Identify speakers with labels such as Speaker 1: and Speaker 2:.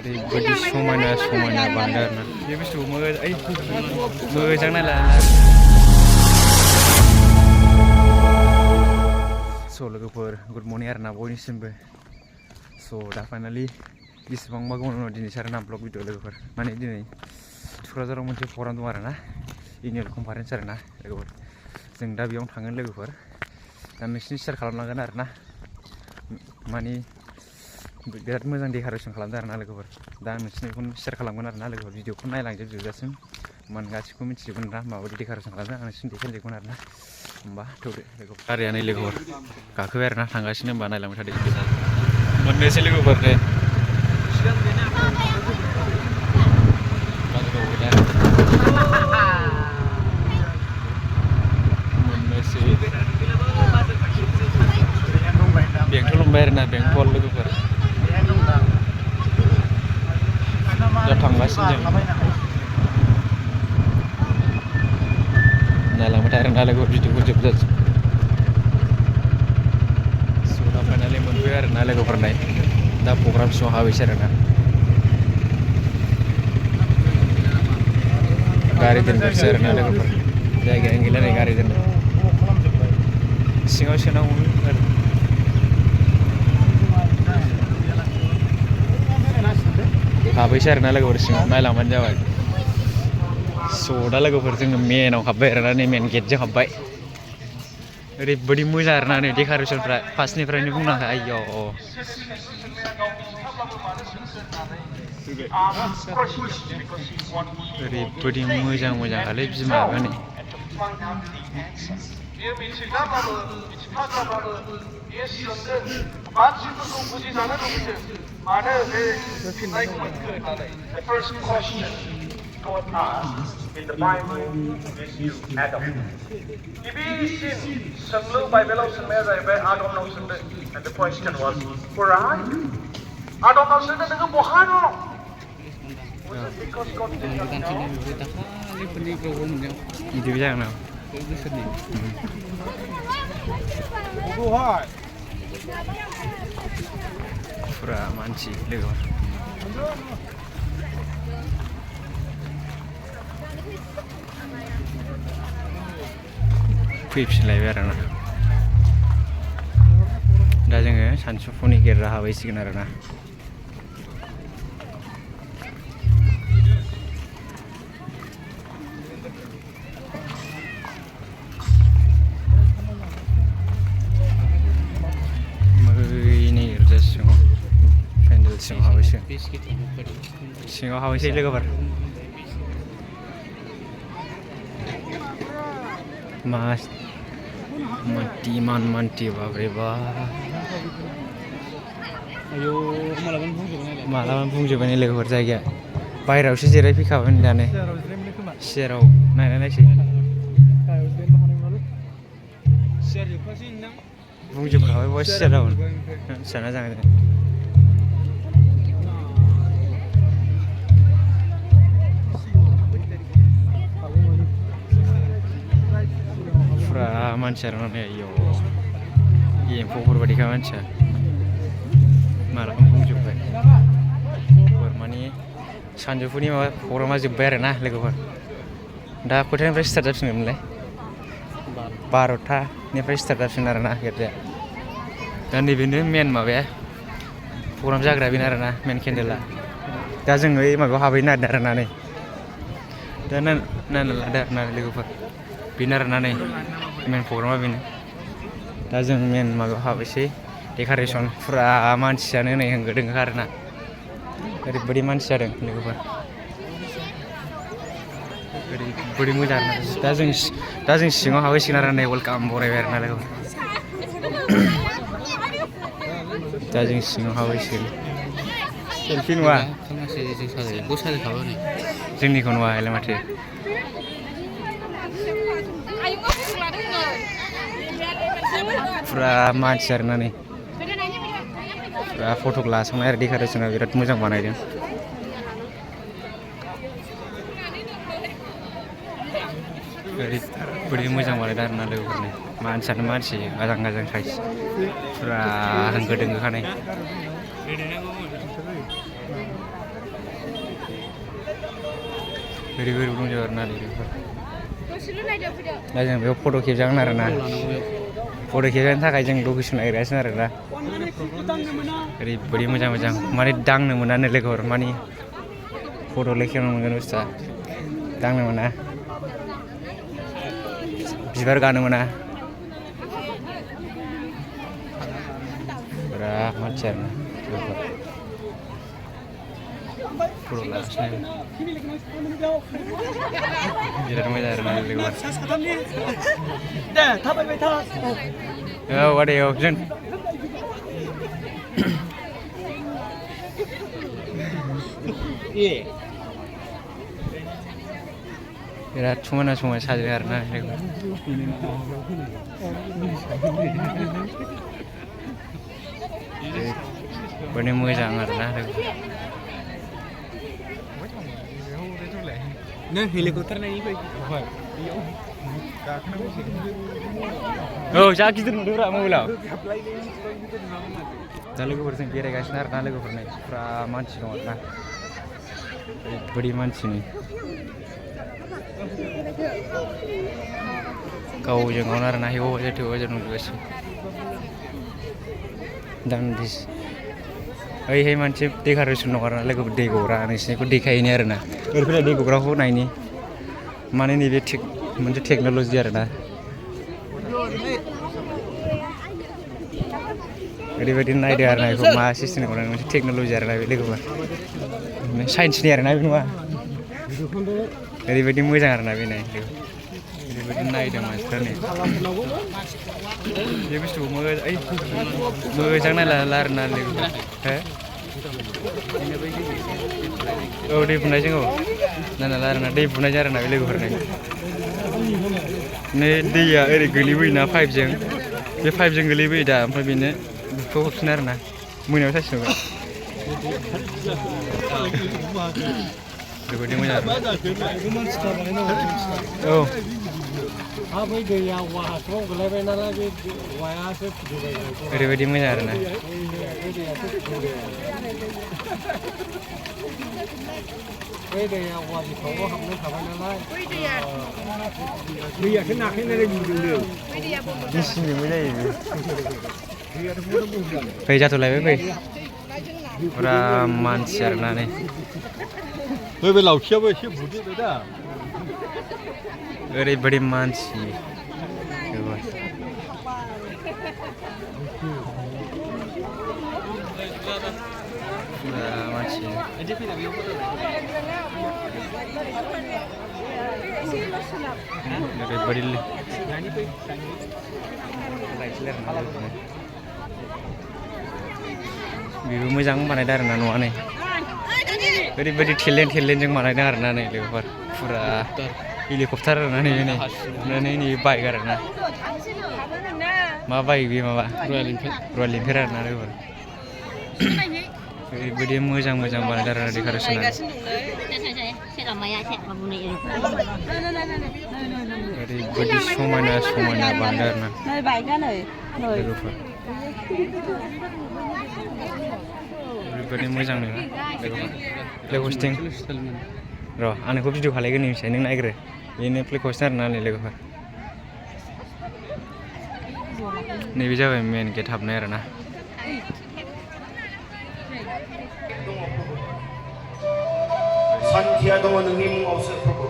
Speaker 1: ओरैबायदि समायना समायना बानायदों आरोना बे बुस्थुखौ मोजां नायला स' लोगोफोर गुड मर्निं आरोना बयनिसिमबो स' दा फाइनालि बेसेबांबा गोबाव उनाव दिनै सार ना ब्लग भिडिअ लोगोफोर माने दिनै थुक्राझाराव मोनसे प्रग्राम दं आरोना एनुवेल कनफारेन्स आरोना लोगोफोर जों दा बेयावनो थांगोन लोगोफोर दा नोंसिनि सेयार खालामलांगोन आरोना माने बिराद मोजां डेक'रेसन खालामदों आरोना लोगोफोर दा आं नोंसिनिखौनो सेयार खालामगोन आरोना लोगोफोर भिडिअखौ नायलांजोबजासिम मान गासिखौबो मिथिजोबगोन ना माबायदि डेक'रेसन खालामदों आं नोंसिनि देखायजोबगोन आरोना होमबा थौदो लोगोफोर गारियानो लोगोफोर गाखोबाय आरोना थांगासिनो होमबा नायलांबाय थादो मोननोसै लोगोफोर दे बेंटल हमबाय आरोना बेंटल लोगोफोर दा थांगासिनो जों नायलांबाय थायो आरोना लोगोफोर भिडिअखौ जोबजासिम स' दा फाइनालि मोनफैबाय आरोना लोगोफोर नाय दा प्रग्राम सिङाव हाबैसै आरोना गारि दोनग्रोसै आरोना लोगोफोर जायगायानो गैला नै गारि दोननो सिङाव सोनांगौ आरो हाबैसै आरोना लोगोफोर सिङाव नायलांबानो जाबाय स' दा लोगोफोर जोङो मेनाव हाबबाय आरोना नै मेन गेटजों हाबबाय ओरैबायदि मोजां आरोना नै डेक'रेसनफ्रा फार्स्टनिफ्रायनो बुंनांगौ आयौ ओरैबायदि मोजां मोजांखालै बिमाबा नै
Speaker 2: बियो मिथिग्राब्लाबो मिथिखाग्राब्लाबो बियो सोंदों मानसिफोरखौ बुजिजानो लुबैदों मानो बे फिननायखौ मोनखो होननानै The first question God asked in the Bible is you, Adam. गिबिसिन सोंलु बाइबेलाव सोंनाया जाहैबाय आदमनाव सोंदों and the question was where are you? आदमनाव सोंदों नोङो बहा दं? Was it because God did not know?
Speaker 1: बिदिबो जागोन नामा फुरा मानसि लोगोफोर फैफिनलायबाय आरोना दा जोङो सानसुफुनि गेट हाबहैसिगोन आरोना सिङाव हाबैसै लोगोफोर मानथि बाब्रे बा मालाबानो बुंजोबबाय लोगोफोर जायगाया बायहेरायावसो जिरायफैखाबाय दानो सियाराव नायनायसै बुंजोबखाबाय बा सियाराव साना जागोन फुरा मानसि आरोना नै आयौ एम्फौफोर बायदिखा मानसिया मालाबा बुंजोबबाय माने सानजौफुनि माबा प्रग्रामा जोब्बाय आरोना लोगोफोर दा खयथानिफ्राय स्टार्ट जाफिनगोनमोनलाय 12थानिफ्राय स्टार्ट जाफिनगोन आरोना गेटआ दा नैबेनो मेन माबाया प्रग्राम जाग्रा बेनो आरोना मेन केन्डेलआ दा जों ओइ माबायाव हाबहैनो नागिरदों आरोना नै दा नायना लादो आरोना लोगोफोर बेनो आरोना नै मेन प्रग्रामा बेनो दा जों मेन माबायाव हाबैसै डेक'रेसन फुरा मानसियानो नै होंगो दोंगो आरोना ओरैबायदि मानसि जादों लोगोफोर ओरैबायदि मोजां आरोना दा जों सिङाव हाबहैसिगोन आरो नै वेलकाम बरायबाय आरोना लोगोफोर दा जों सिङाव हाबहैसिगोन सेलफि नुवा जोंनिखौ नुवा हेला माथो फुरा मानसि आरोना नै फुरा फटक लासांनाय आरो डेक'रेसना बिराद मोजां बानायदों ओरैबायदि मोजां बानायदों आरोना लोगोफोरनि मानसियानो मानसि आजां गाजां साइज फुरा होंगो दोंगो खानाय ओरैबो दंजोबो आरोना लोगोफोर दा जों बेयाव फट' खेबजागोन आरोना फट' खेबजानो थाखाय जों लकेसन नागिरगासिनो आरोना ओरैबायदि मोजां मोजां माने दांनो मोनानो लोगोफोर माने फट'ल' खेबनो मोनगोन बुस्थुआ दांनो मोना बिबार गानो मोना बिराद मानसि आरोना लोगोफोर फट' लागासिनो बिराद मोजां आरोना लोगोफोर औ आदै औ जों बिराद समायना समायना साजायदों आरोना माने मोजां आरोना नों हेलिकप्टार नायनिफ्राय औ जा गिदिर नुदोंब्रा मबाइलाव दा लोगोफोरजों बेरायगासिनो आरोना लोगोफोरनि फुरा मानसि दं आरोना ओरैबायदि मानसिनि गावजों गावनो आरोना हेव जाथों नुगासिनो दान्दिस ओइहाय मोनसे डेक'रेसन दं आरोना लोगोफोर दै गग्रा नोंसिनिखौ देखायहैनो आरोना ओरैफोर दै गग्राखौ नायनि माने नैबे मोनसे टेक्न'लजि आरोना ओरैबायदि नायदो आरोना बेखौ मा सिस्टेम खालामनाय मोनसे टेक्न'लजि आरोना बे लोगोफोर साइन्सनि आरोना बे नङा ओरैबायदि मोजां आरोना बे नाय ओरैबायदि नायदों मानसिफ्रा नै बे बुस्थुखौ मोजां नायला आरोना लोगोफोर हो औ दै बुनायजों औ नायनाला आरोना दै बुनायजों आरोना बे लोगोफोर नै दैया ओरै गोलैबोयोना पाइपजों बे पाइपजों गोलैबोयो दा ओमफ्राय बेनो बेखौ हरफिनो आरोना मोनायाव साइसिनोबो ओरैबायदि मोजां औ ओरैबायदि मोजां आरोना दैयासो नाख्लायनानै बुंदों मेसिनजोंबो जायो फै जाथ'लायबाय फै फुरा मानसि आरोना नै बे लावथियाबो एसे बुदेरबाय दा ओरैबायदि मानसि मानसि ओरैबायदि बेबो मोजां बानायदों आरोना न'आ नै ओरैबायदि टेलेन्टजों बानायदों आरोना नै लोगोफोर फुरा हेलिकप्टार आरोना नैबे नै बाइक आरोना मा बाइक बे माबा रयेल एनफिल्ड आरोना लोगोफोर ओरैबायदि मोजां बानायदों आरोना डेक'रेसना ओरैबायदि समायना बानायदों आरोना लोगोफोर ओरैबायदि मोजां नङा प्ले हस्टिं र' आं नोंखौ भिडिअ खालायगोन नोंसाय नों नायग्रो बेनो प्ले हस्टिं आरोना नै लोगोफोर नैबे जाबाय मेन गेट हाबनाय आरोना
Speaker 2: 산티아고 능님 무엇을